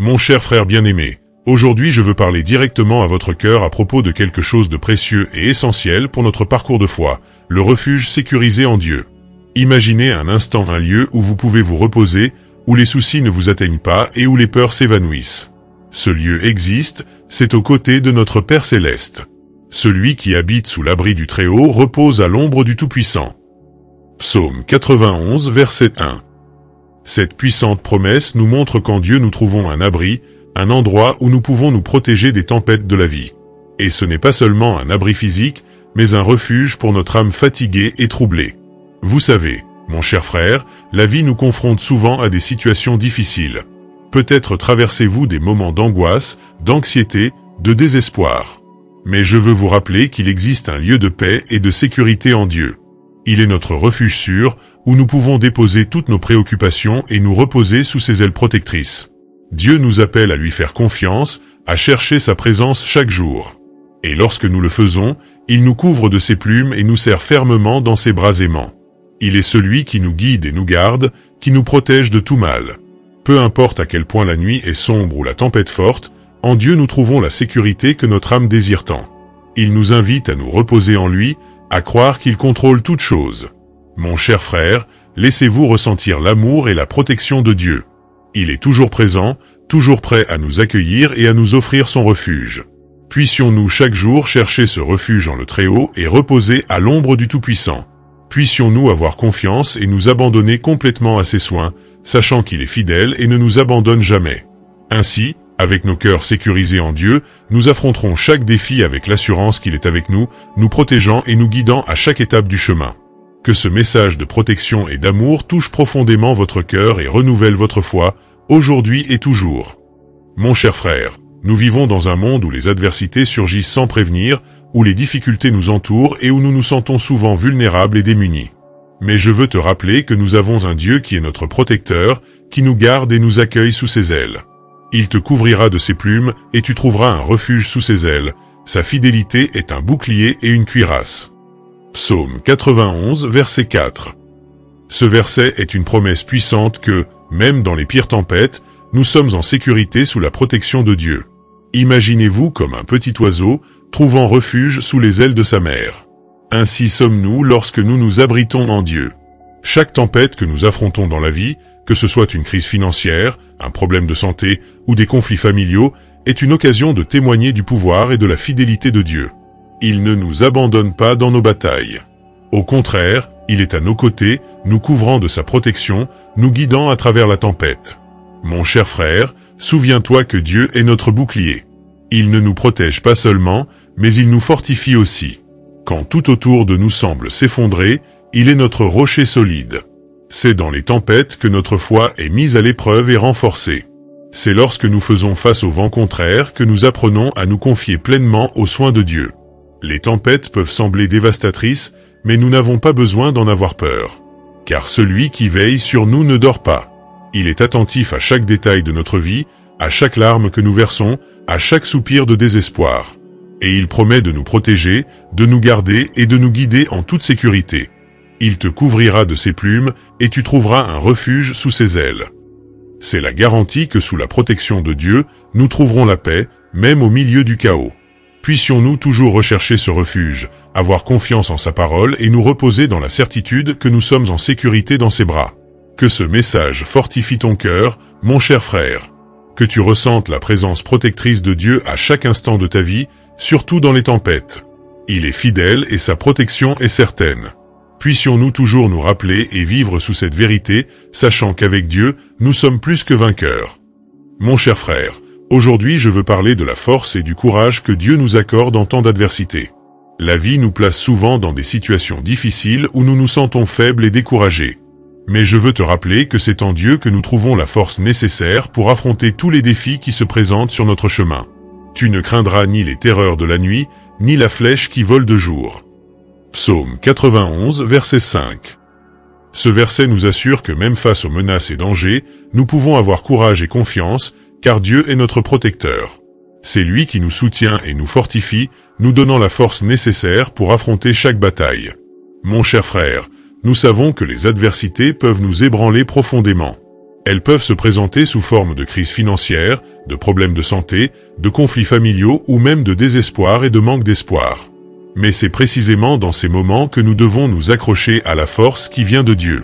Mon cher frère bien-aimé, aujourd'hui je veux parler directement à votre cœur à propos de quelque chose de précieux et essentiel pour notre parcours de foi, le refuge sécurisé en Dieu. Imaginez un instant un lieu où vous pouvez vous reposer, où les soucis ne vous atteignent pas et où les peurs s'évanouissent. Ce lieu existe, c'est aux côtés de notre Père Céleste. Celui qui habite sous l'abri du Très-Haut repose à l'ombre du Tout-Puissant. Psaume 91, verset 1. Cette puissante promesse nous montre qu'en Dieu nous trouvons un abri, un endroit où nous pouvons nous protéger des tempêtes de la vie. Et ce n'est pas seulement un abri physique, mais un refuge pour notre âme fatiguée et troublée. Vous savez, mon cher frère, la vie nous confronte souvent à des situations difficiles. Peut-être traversez-vous des moments d'angoisse, d'anxiété, de désespoir. Mais je veux vous rappeler qu'il existe un lieu de paix et de sécurité en Dieu. Il est notre refuge sûr, où nous pouvons déposer toutes nos préoccupations et nous reposer sous ses ailes protectrices. Dieu nous appelle à lui faire confiance, à chercher sa présence chaque jour. Et lorsque nous le faisons, il nous couvre de ses plumes et nous serre fermement dans ses bras aimants. Il est celui qui nous guide et nous garde, qui nous protège de tout mal. Peu importe à quel point la nuit est sombre ou la tempête forte, en Dieu nous trouvons la sécurité que notre âme désire tant. Il nous invite à nous reposer en lui, à croire qu'il contrôle toutes choses. Mon cher frère, laissez-vous ressentir l'amour et la protection de Dieu. Il est toujours présent, toujours prêt à nous accueillir et à nous offrir son refuge. Puissions-nous chaque jour chercher ce refuge en le Très-Haut et reposer à l'ombre du Tout-Puissant. Puissions-nous avoir confiance et nous abandonner complètement à ses soins, sachant qu'il est fidèle et ne nous abandonne jamais. Ainsi, avec nos cœurs sécurisés en Dieu, nous affronterons chaque défi avec l'assurance qu'il est avec nous, nous protégeant et nous guidant à chaque étape du chemin. Que ce message de protection et d'amour touche profondément votre cœur et renouvelle votre foi, aujourd'hui et toujours. Mon cher frère, nous vivons dans un monde où les adversités surgissent sans prévenir, où les difficultés nous entourent et où nous nous sentons souvent vulnérables et démunis. Mais je veux te rappeler que nous avons un Dieu qui est notre protecteur, qui nous garde et nous accueille sous ses ailes. Il te couvrira de ses plumes et tu trouveras un refuge sous ses ailes. Sa fidélité est un bouclier et une cuirasse. Psaume 91, verset 4. Ce verset est une promesse puissante que, même dans les pires tempêtes, nous sommes en sécurité sous la protection de Dieu. Imaginez-vous comme un petit oiseau, trouvant refuge sous les ailes de sa mère. Ainsi sommes-nous lorsque nous nous abritons en Dieu. Chaque tempête que nous affrontons dans la vie, que ce soit une crise financière, un problème de santé ou des conflits familiaux, est une occasion de témoigner du pouvoir et de la fidélité de Dieu. Il ne nous abandonne pas dans nos batailles. Au contraire, il est à nos côtés, nous couvrant de sa protection, nous guidant à travers la tempête. Mon cher frère, souviens-toi que Dieu est notre bouclier. Il ne nous protège pas seulement, mais il nous fortifie aussi. Quand tout autour de nous semble s'effondrer, il est notre rocher solide. C'est dans les tempêtes que notre foi est mise à l'épreuve et renforcée. C'est lorsque nous faisons face au vent contraire que nous apprenons à nous confier pleinement aux soins de Dieu. Les tempêtes peuvent sembler dévastatrices, mais nous n'avons pas besoin d'en avoir peur. Car celui qui veille sur nous ne dort pas. Il est attentif à chaque détail de notre vie, à chaque larme que nous versons, à chaque soupir de désespoir. Et il promet de nous protéger, de nous garder et de nous guider en toute sécurité. Il te couvrira de ses plumes et tu trouveras un refuge sous ses ailes. C'est la garantie que sous la protection de Dieu, nous trouverons la paix, même au milieu du chaos. Puissions-nous toujours rechercher ce refuge, avoir confiance en sa parole et nous reposer dans la certitude que nous sommes en sécurité dans ses bras. Que ce message fortifie ton cœur, mon cher frère. Que tu ressentes la présence protectrice de Dieu à chaque instant de ta vie, surtout dans les tempêtes. Il est fidèle et sa protection est certaine. Puissions-nous toujours nous rappeler et vivre sous cette vérité, sachant qu'avec Dieu, nous sommes plus que vainqueurs. Mon cher frère, aujourd'hui je veux parler de la force et du courage que Dieu nous accorde en temps d'adversité. La vie nous place souvent dans des situations difficiles où nous nous sentons faibles et découragés. Mais je veux te rappeler que c'est en Dieu que nous trouvons la force nécessaire pour affronter tous les défis qui se présentent sur notre chemin. Tu ne craindras ni les terreurs de la nuit, ni la flèche qui vole de jour. Psaume 91, verset 5. Ce verset nous assure que même face aux menaces et dangers, nous pouvons avoir courage et confiance, car Dieu est notre protecteur. C'est lui qui nous soutient et nous fortifie, nous donnant la force nécessaire pour affronter chaque bataille. Mon cher frère, nous savons que les adversités peuvent nous ébranler profondément. Elles peuvent se présenter sous forme de crise financière, de problèmes de santé, de conflits familiaux ou même de désespoir et de manque d'espoir. Mais c'est précisément dans ces moments que nous devons nous accrocher à la force qui vient de Dieu.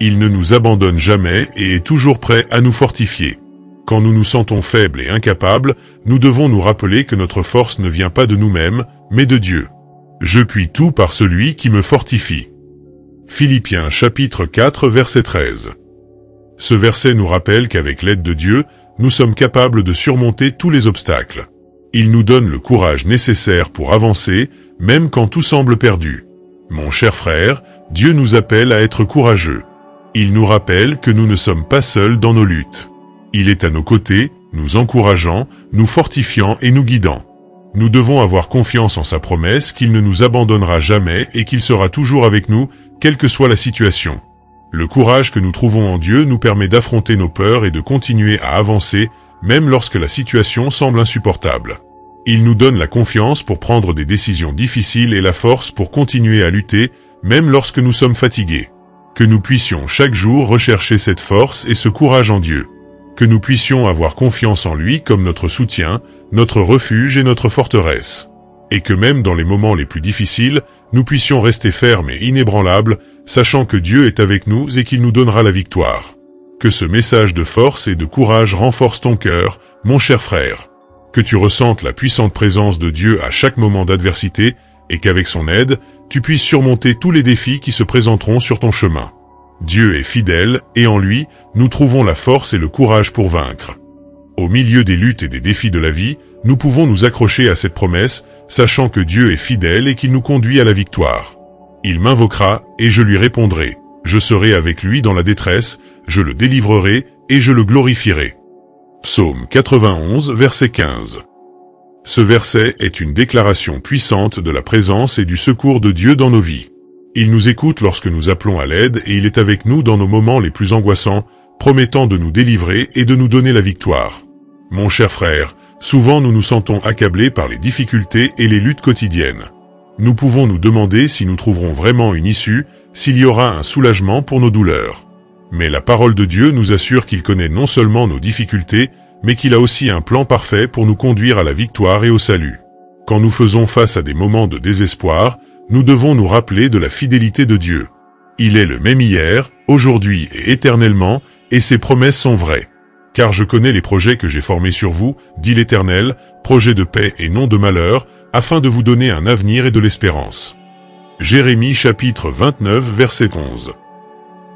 Il ne nous abandonne jamais et est toujours prêt à nous fortifier. Quand nous nous sentons faibles et incapables, nous devons nous rappeler que notre force ne vient pas de nous-mêmes, mais de Dieu. Je puis tout par celui qui me fortifie. Philippiens chapitre 4 verset 13. Ce verset nous rappelle qu'avec l'aide de Dieu, nous sommes capables de surmonter tous les obstacles. Il nous donne le courage nécessaire pour avancer, même quand tout semble perdu. Mon cher frère, Dieu nous appelle à être courageux. Il nous rappelle que nous ne sommes pas seuls dans nos luttes. Il est à nos côtés, nous encourageant, nous fortifiant et nous guidant. Nous devons avoir confiance en sa promesse qu'il ne nous abandonnera jamais et qu'il sera toujours avec nous, quelle que soit la situation. Le courage que nous trouvons en Dieu nous permet d'affronter nos peurs et de continuer à avancer, même lorsque la situation semble insupportable. Il nous donne la confiance pour prendre des décisions difficiles et la force pour continuer à lutter, même lorsque nous sommes fatigués. Que nous puissions chaque jour rechercher cette force et ce courage en Dieu. Que nous puissions avoir confiance en lui comme notre soutien, notre refuge et notre forteresse. Et que même dans les moments les plus difficiles, nous puissions rester fermes et inébranlables, sachant que Dieu est avec nous et qu'il nous donnera la victoire. Que ce message de force et de courage renforce ton cœur, mon cher frère. Que tu ressentes la puissante présence de Dieu à chaque moment d'adversité, et qu'avec son aide, tu puisses surmonter tous les défis qui se présenteront sur ton chemin. Dieu est fidèle, et en lui, nous trouvons la force et le courage pour vaincre. Au milieu des luttes et des défis de la vie, nous pouvons nous accrocher à cette promesse, sachant que Dieu est fidèle et qu'il nous conduit à la victoire. Il m'invoquera, et je lui répondrai. Je serai avec lui dans la détresse, je le délivrerai, et je le glorifierai. Psaume 91, verset 15. Ce verset est une déclaration puissante de la présence et du secours de Dieu dans nos vies. Il nous écoute lorsque nous appelons à l'aide et il est avec nous dans nos moments les plus angoissants, promettant de nous délivrer et de nous donner la victoire. Mon cher frère, souvent nous nous sentons accablés par les difficultés et les luttes quotidiennes. Nous pouvons nous demander si nous trouverons vraiment une issue, s'il y aura un soulagement pour nos douleurs. Mais la parole de Dieu nous assure qu'il connaît non seulement nos difficultés, mais qu'il a aussi un plan parfait pour nous conduire à la victoire et au salut. Quand nous faisons face à des moments de désespoir, nous devons nous rappeler de la fidélité de Dieu. Il est le même hier, aujourd'hui et éternellement, et ses promesses sont vraies. Car je connais les projets que j'ai formés sur vous, dit l'Éternel, projets de paix et non de malheur, afin de vous donner un avenir et de l'espérance. Jérémie chapitre 29 verset 11.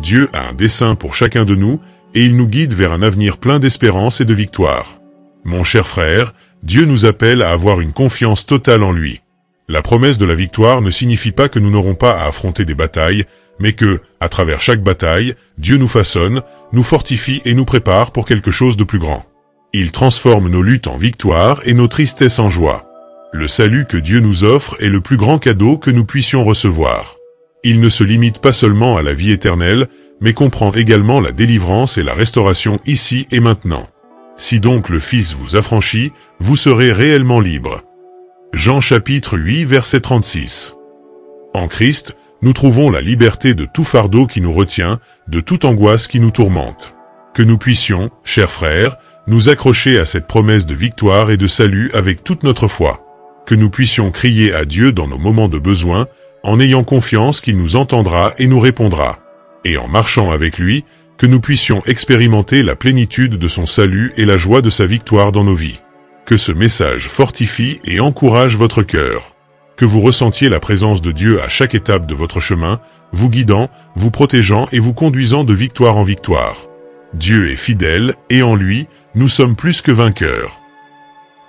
Dieu a un dessein pour chacun de nous, et il nous guide vers un avenir plein d'espérance et de victoire. Mon cher frère, Dieu nous appelle à avoir une confiance totale en lui. La promesse de la victoire ne signifie pas que nous n'aurons pas à affronter des batailles, mais que, à travers chaque bataille, Dieu nous façonne, nous fortifie et nous prépare pour quelque chose de plus grand. Il transforme nos luttes en victoire et nos tristesses en joie. Le salut que Dieu nous offre est le plus grand cadeau que nous puissions recevoir. Il ne se limite pas seulement à la vie éternelle, mais comprend également la délivrance et la restauration ici et maintenant. Si donc le Fils vous affranchit, vous serez réellement libre. Jean chapitre 8 verset 36. En Christ, nous trouvons la liberté de tout fardeau qui nous retient, de toute angoisse qui nous tourmente. Que nous puissions, chers frères, nous accrocher à cette promesse de victoire et de salut avec toute notre foi. Que nous puissions crier à Dieu dans nos moments de besoin, en ayant confiance qu'il nous entendra et nous répondra. Et en marchant avec lui, que nous puissions expérimenter la plénitude de son salut et la joie de sa victoire dans nos vies. Que ce message fortifie et encourage votre cœur. Que vous ressentiez la présence de Dieu à chaque étape de votre chemin, vous guidant, vous protégeant et vous conduisant de victoire en victoire. Dieu est fidèle, et en lui, nous sommes plus que vainqueurs.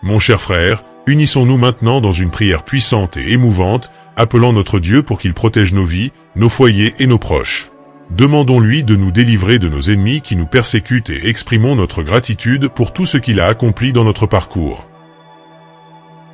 Mon cher frère, unissons-nous maintenant dans une prière puissante et émouvante, appelant notre Dieu pour qu'il protège nos vies, nos foyers et nos proches. Demandons-lui de nous délivrer de nos ennemis qui nous persécutent et exprimons notre gratitude pour tout ce qu'il a accompli dans notre parcours.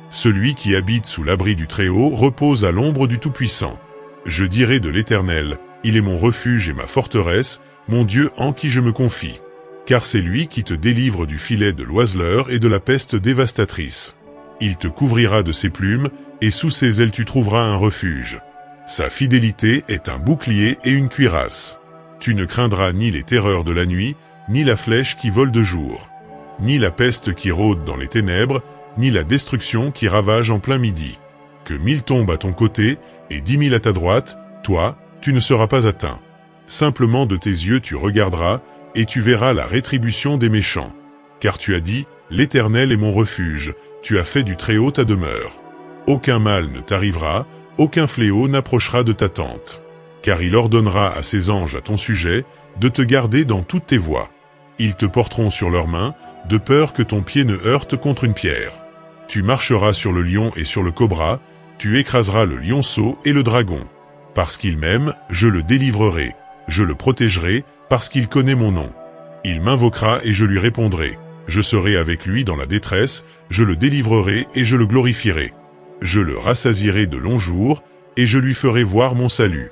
Celui qui habite sous l'abri du Très-Haut repose à l'ombre du Tout-Puissant. Je dirai de l'Éternel, il est mon refuge et ma forteresse, mon Dieu en qui je me confie. Car c'est lui qui te délivre du filet de l'oiseleur et de la peste dévastatrice. Il te couvrira de ses plumes, et sous ses ailes tu trouveras un refuge. Sa fidélité est un bouclier et une cuirasse. Tu ne craindras ni les terreurs de la nuit, ni la flèche qui vole de jour, ni la peste qui rôde dans les ténèbres, ni la destruction qui ravage en plein midi. Que 1000 tombent à ton côté et 10 000 à ta droite, toi, tu ne seras pas atteint. Simplement de tes yeux tu regarderas, et tu verras la rétribution des méchants. Car tu as dit, l'Éternel est mon refuge, tu as fait du Très-Haut ta demeure. Aucun mal ne t'arrivera, aucun fléau n'approchera de ta tente. Car il ordonnera à ses anges à ton sujet, de te garder dans toutes tes voies. Ils te porteront sur leurs mains, de peur que ton pied ne heurte contre une pierre. Tu marcheras sur le lion et sur le cobra, tu écraseras le lionceau et le dragon. Parce qu'il m'aime, je le délivrerai, je le protégerai, parce qu'il connaît mon nom. Il m'invoquera et je lui répondrai. Je serai avec lui dans la détresse, je le délivrerai et je le glorifierai. Je le rassasierai de longs jours, et je lui ferai voir mon salut.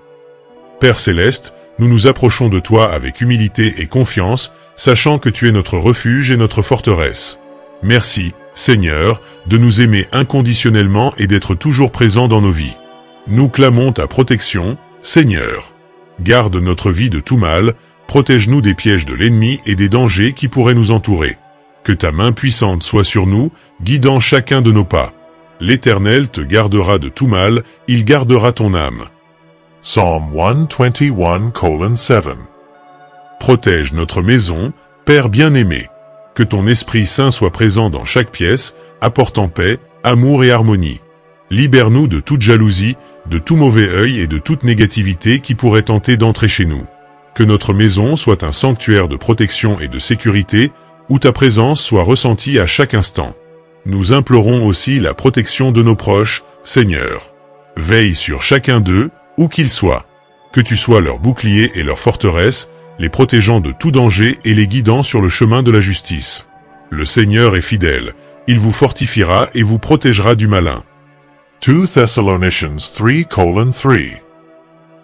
Père céleste, nous nous approchons de toi avec humilité et confiance, sachant que tu es notre refuge et notre forteresse. Merci, Seigneur, de nous aimer inconditionnellement et d'être toujours présent dans nos vies. Nous clamons ta protection, Seigneur. Garde notre vie de tout mal, protège-nous des pièges de l'ennemi et des dangers qui pourraient nous entourer. Que ta main puissante soit sur nous, guidant chacun de nos pas. L'Éternel te gardera de tout mal, il gardera ton âme. Psalm 121:7. Protège notre maison, Père bien-aimé. Que ton Esprit Saint soit présent dans chaque pièce, apportant paix, amour et harmonie. Libère-nous de toute jalousie, de tout mauvais œil et de toute négativité qui pourrait tenter d'entrer chez nous. Que notre maison soit un sanctuaire de protection et de sécurité, où ta présence soit ressentie à chaque instant. Nous implorons aussi la protection de nos proches, Seigneur. Veille sur chacun d'eux, où qu'ils soient. Que tu sois leur bouclier et leur forteresse, les protégeant de tout danger et les guidant sur le chemin de la justice. Le Seigneur est fidèle, il vous fortifiera et vous protégera du malin. 2 Thessalonians 3:3.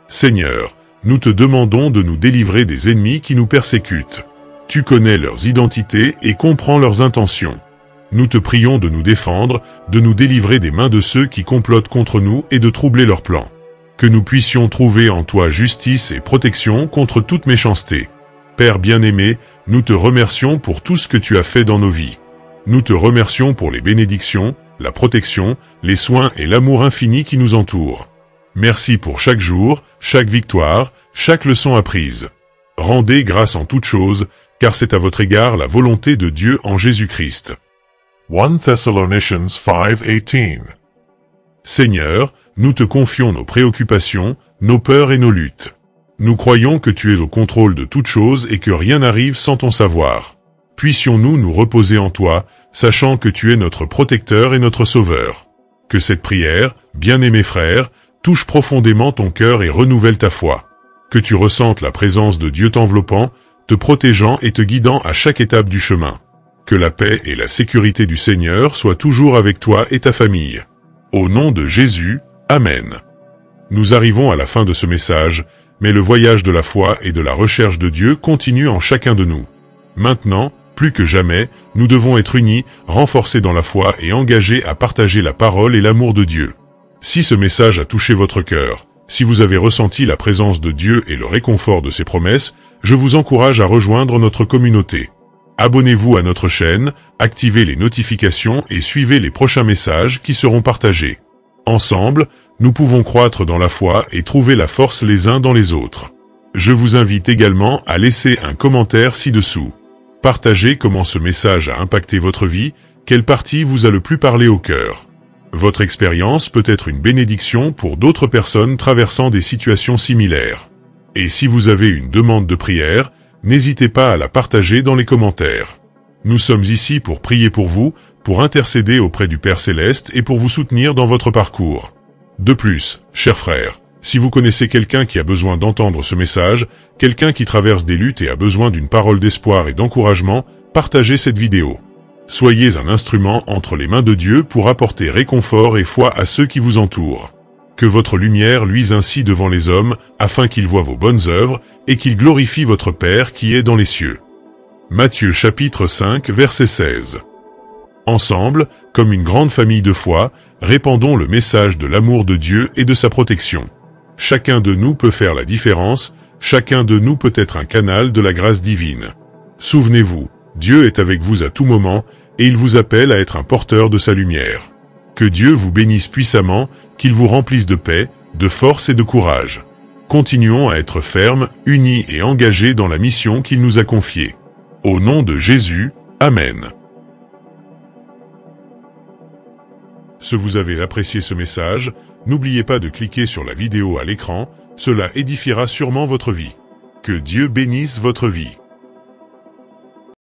Seigneur, nous te demandons de nous délivrer des ennemis qui nous persécutent. Tu connais leurs identités et comprends leurs intentions. Nous te prions de nous défendre, de nous délivrer des mains de ceux qui complotent contre nous et de troubler leurs plans. Que nous puissions trouver en toi justice et protection contre toute méchanceté. Père bien-aimé, nous te remercions pour tout ce que tu as fait dans nos vies. Nous te remercions pour les bénédictions, la protection, les soins et l'amour infini qui nous entourent. Merci pour chaque jour, chaque victoire, chaque leçon apprise. Rendez grâce en toutes choses, car c'est à votre égard la volonté de Dieu en Jésus-Christ. 1 Thessalonians 5:18. Seigneur, nous te confions nos préoccupations, nos peurs et nos luttes. Nous croyons que tu es au contrôle de toutes choses et que rien n'arrive sans ton savoir. Puissions-nous nous reposer en toi, sachant que tu es notre protecteur et notre sauveur. Que cette prière, bien-aimé frère, touche profondément ton cœur et renouvelle ta foi. Que tu ressentes la présence de Dieu t'enveloppant, te protégeant et te guidant à chaque étape du chemin. Que la paix et la sécurité du Seigneur soient toujours avec toi et ta famille. Au nom de Jésus, Amen. Nous arrivons à la fin de ce message, mais le voyage de la foi et de la recherche de Dieu continue en chacun de nous. Maintenant, plus que jamais, nous devons être unis, renforcés dans la foi et engagés à partager la parole et l'amour de Dieu. Si ce message a touché votre cœur, si vous avez ressenti la présence de Dieu et le réconfort de ses promesses, je vous encourage à rejoindre notre communauté. Abonnez-vous à notre chaîne, activez les notifications et suivez les prochains messages qui seront partagés. Ensemble, nous pouvons croître dans la foi et trouver la force les uns dans les autres. Je vous invite également à laisser un commentaire ci-dessous. Partagez comment ce message a impacté votre vie, quelle partie vous a le plus parlé au cœur. Votre expérience peut être une bénédiction pour d'autres personnes traversant des situations similaires. Et si vous avez une demande de prière, n'hésitez pas à la partager dans les commentaires. Nous sommes ici pour prier pour vous, pour intercéder auprès du Père Céleste et pour vous soutenir dans votre parcours. De plus, chers frères, si vous connaissez quelqu'un qui a besoin d'entendre ce message, quelqu'un qui traverse des luttes et a besoin d'une parole d'espoir et d'encouragement, partagez cette vidéo. Soyez un instrument entre les mains de Dieu pour apporter réconfort et foi à ceux qui vous entourent. Que votre lumière luise ainsi devant les hommes, afin qu'ils voient vos bonnes œuvres, et qu'ils glorifient votre Père qui est dans les cieux. Matthieu chapitre 5 verset 16. Ensemble, comme une grande famille de foi, répandons le message de l'amour de Dieu et de sa protection. Chacun de nous peut faire la différence, chacun de nous peut être un canal de la grâce divine. Souvenez-vous, Dieu est avec vous à tout moment et il vous appelle à être un porteur de sa lumière. Que Dieu vous bénisse puissamment, qu'il vous remplisse de paix, de force et de courage. Continuons à être fermes, unis et engagés dans la mission qu'il nous a confiée. Au nom de Jésus, Amen. Si vous avez apprécié ce message, n'oubliez pas de cliquer sur la vidéo à l'écran, cela édifiera sûrement votre vie. Que Dieu bénisse votre vie.